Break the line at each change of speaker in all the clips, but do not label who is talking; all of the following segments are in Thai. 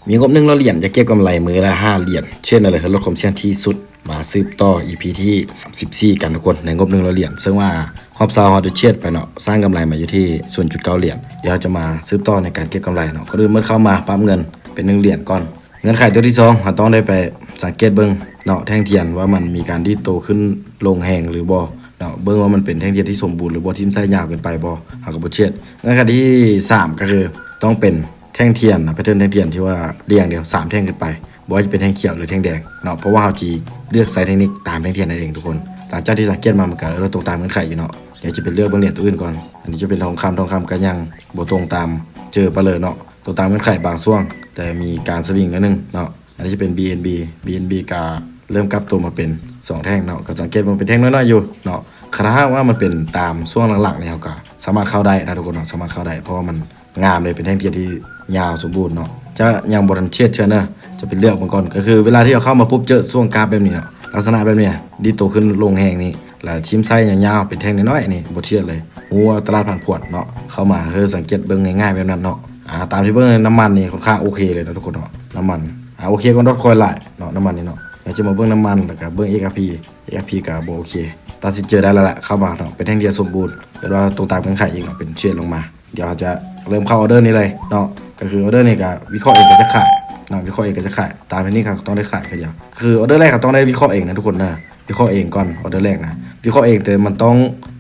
มีงบ100 เหรียญจะเก็บกำไรมือละ5 เหรียญเช่นอะไรคือลดความเสี่ยงที่สุดมาสืบต่อ EP ที่34กันทุกคนในงบ100 เหรียญซึ่งว่าฮอบซาวฮอดเชียดไปเนาะสร้างกำไรมาอยู่ที่ 0.9 เหรียญเดี๋ยวจะมาสืบต่อในการเก็บกำไรเนาะก็คือเมื่อเข้ามาปั๊มเงินเป็น1 เหรียญก่อนเงินไขตัวที่2เราต้องได้ไปสังเกตเบิ่งเนาะแท่งเทียนว่ามันมีการที่โตขึ้นลงแหงหรือบ่เนาะเบิ่งว่ามันเป็นแท่งเทียนที่สมบูรณ์หรือบ่ที่มันใช้ยาวเกินไปบ่เฮาก็บ่เชียดเงินไขที่3ก็คือต้องเป็นแท่งเทียนนะแพทเทิร์นแท่งเทียนที่ว่าเรียงเดียว3แท่งขึ้นไปบ่ว่าจะเป็นแท่งเขียวหรือแท่งแดงเนาะเพราะว่าเฮาสิเลือกใช้เทคนิคตามแท่งเทียนนั่นเองทุกคนหลังจากที่สังเกตมามันก็ตรงตามเงื่อนไขอยู่เนาะเดี๋ยวจะเป็นเลือกเบิ่งเหรียญตัวอื่นก่อนอันนี้จะเป็นทองคำก็ยังบ่ตรงตามเจอไปเลยเนาะตรงตามเงื่อนไขบางช่วงแต่มีการสวิงนิดนึงเนาะอันนี้จะเป็น BNB ก็เริ่มกลับตัวมาเป็น2แท่งเนาะก็สังเกตมันเป็นแท่งน้อยๆอยู่เนาะคาดว่ามันเป็นตามช่วงหลังๆเนี่ยก็สามารถเข้าได้นะทุกคนเนาะสามารถเข้าได้เพราะว่ามันงามเลยเป็นแท่งเทียนที่ยาวสมบูรณ์เนาะจะยังบ่ทันเชื่อเนอะจะเป็นเลือกมันก่อนก็คือเวลาที่เราเข้ามาปุ๊บเจอช่วงกราฟแบบนี้เนาะลักษณะแบบนี้ดีโตขึ้นลงแหงนี่แล้วชิมไซส์ยาวๆเป็นแท่งน้อยๆนี่บ่เชื่อเลยหัวตลาดผันผวนเนาะเข้ามาสังเกตเบิ่งง่ายๆแบบนั้นเนาะตามที่เบิ่งน้ำมันนี่ค่อนข้างโอเคเลยนะทุกคนเนาะน้ำมันโอเคก็ดอทคอยหลายเนาะน้ำมันนี่เนาะอยากจะมาเบิ่งน้ำมันแล้วก็เบิ่ง XRP ก็บ่โอเคตัดสินใจได้แล้วแหละเข้ามาเนาะเป็นแท่งเดียวสมบูรณ์แต่ว่าตรงตามเงื่อนไขอีกเนาะเป็นเชื่อลงมาเดี๋ยวจะเริ่มเข้าออเดอร์นี้เลยเนาะก็คือออเดอร์นี้ก็วิเคราะห์เองก็จะขายเนาะวิเคราะห์เองก็จะขายตามนี้ครับต้องได้ขายแค่เดียวคือออเดอร์แรกก็ต้องได้วิเคราะห์เองนะทุกคนนะวิเคราะห์เองก่อนออเดอร์แรกนะวิเคราะห์เองแต่มันต้อง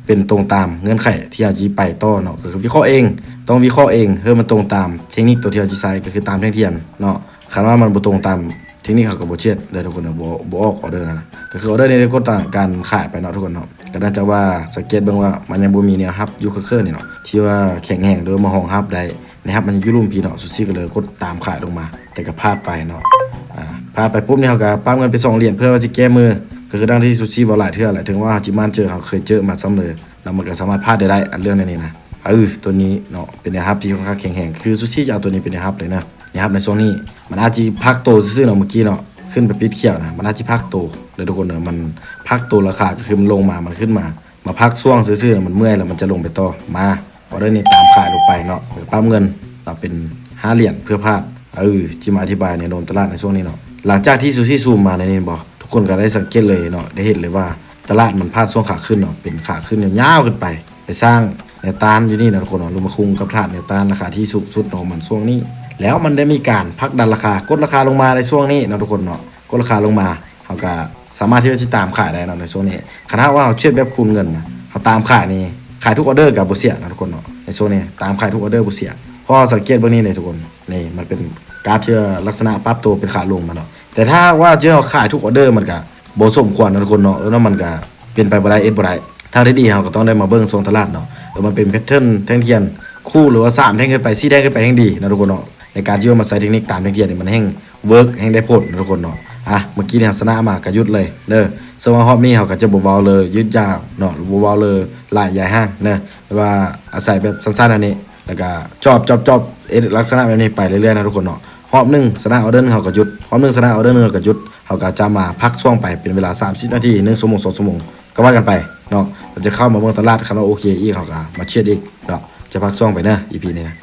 เป็นตรงตามเงื่อนไขที่เราจะไปต่อเนาะก็คือวิเคราะห์เองต้องวิเคราะห์เองมันตรงตามเทคนิคตัวที่เราจะใช้ก็คือตามแท่งเทียนเนาะคันว่ามันบ่ตรงตามเทคนิคเขาก็บ่เช็ดเลยทุกคนนะบ่ออกออเดอร์นะก็คือออเดอร์นี้ก็ต่างการขายไปเนาะทุกคนเนาะก็น่าจะว่าสังเกตเบิ่งว่ามันยังบ่มีแนวรับอยู่คือนี่เนาะที่ว่าแข็งแรงโดยมาห้องรับได้นะครับมันอยู่ลุ่มพี่เนาะสุดซี่ก็เลยกดตามขายลงมาแต่ก็พลาดไปเนาะพลาดไปปุ๊บนี่เขาก็ปั๊มเงินไป2 เหรียญเพื่อว่าจะแก้มือก็คือดังที่ซูชิบ่หลายเทื่อแหละถึงว่าจิมานเจอเขาเคยเจอมาซ้ำเลยแล้วมันก็สามารถพลาดได้อันเรื่องนี้นะตัวนี้เนาะเป็นนะครับที่ค่อนข้างแข็งแรงคือซูชิจะเอาตัวนี้เป็นนะครับเลยนะนะครับในช่วงนี้มันอาจจะพักโตซื่อๆเนาะเมื่อกี้เนาะขึ้นไปปิดเขียวนะมันอาจจะพักโตเลยทุกคนเนาะมันพักโตราคาก็คือมันลงมามันขึ้นมาพักช่วงซื่อๆมันเมื่อยแล้วมันจะลงไปต่อมาออเดอร์นี้ตามขายลงไปเนาะปั๊มเงินเราเป็น5 เหรียญเพื่อพลาดที่มาอธิบายในโน้มตลาดในช่วงนี้เนาะหลังจากที่ซูชิซูมมาในนี้บอกทุกคนก็ได้สังเกตเลยเนาะได้เห็นเลยว่าตลาดมันพลาดช่วงขาขึ้นเนาะเป็นขาขึ้นยาวขึ้นไปสร้างแนวต้านอยู่นี่นะทุกคนเนาะลงมาคุมกับฐานแนวต้านราคาที่สูงสุดของมันช่วงนี้แล้วมันได้มีการพักดันราคากดราคาลงมาในช่วงนี้นะทุกคนเนาะกดราคาลงมาเขาก็สามารถที่จะตามขายได้เนาะในช่วงนี้ขณะว่าเขาเชื่อแบบคูณเงินนะเขาตามขายนี่ขายทุกออเดอร์กับบุเสียนะทุกคนเนาะในช่วงนี้ตามขายทุกออเดอร์บุเสียเพราะสังเกตเบื้องนี้เลยทุกคนนี่มันเป็นกราฟที่ลักษณะปรับตัวเป็นขาลงมาเนาะแต่ถ้าว่าเจ้าขายทุกออเดอร์มันก็บ่สมควรนะทุกคนเนาะแล้วมันก็เป็นไปบ่ได้บ่ได้ถ้าได้ดีเขาก็ต้องได้มาเบิ่งทรงตลาดเนาะมันเป็นแพทเทิร์นแท่งเทียนคู่หรือว่า3แท่งขึ้นไป4แท่งขึ้นไปแห่งดีนะทุกคนเนาะในการที่ว่ามาใช้เทคนิคตามแท่งเทียนนี่มันแห่งเวิร์กแห่งได้ผลนะทุกคนเนาะเมื่อกี้เนี่ยชนะมาก็ยุดเลยเด้อซึ่งว่ารอบนี้เขาก็จะบ่เว้าเลยยืดยาวเนาะบ่เว้าเลยหลายใหญ่ห้างเด้อแต่ว่าอาศัยแบบสั้นๆอันนี้แล้วก็จอบลักษณะแบบนี้ไปเรื่อยๆนะทุกคนเนาะรอบ1ชนะออเดอร์เขาก็หยุดรอบ1ชนะออเดอร์เขาก็หยุดเขาก็จะมาพักช่วงไปเป็นเวลา30 นาที1 ชั่วโมง2 ชั่วโมงก็ว่ากันไปเนาะมันจะเข้ามาเมืองตลาดคำว่าโอเคอีกเขาก็มาเชียร์อีกเนาะจะพักช่วงไปเนอะ EP นี้นะ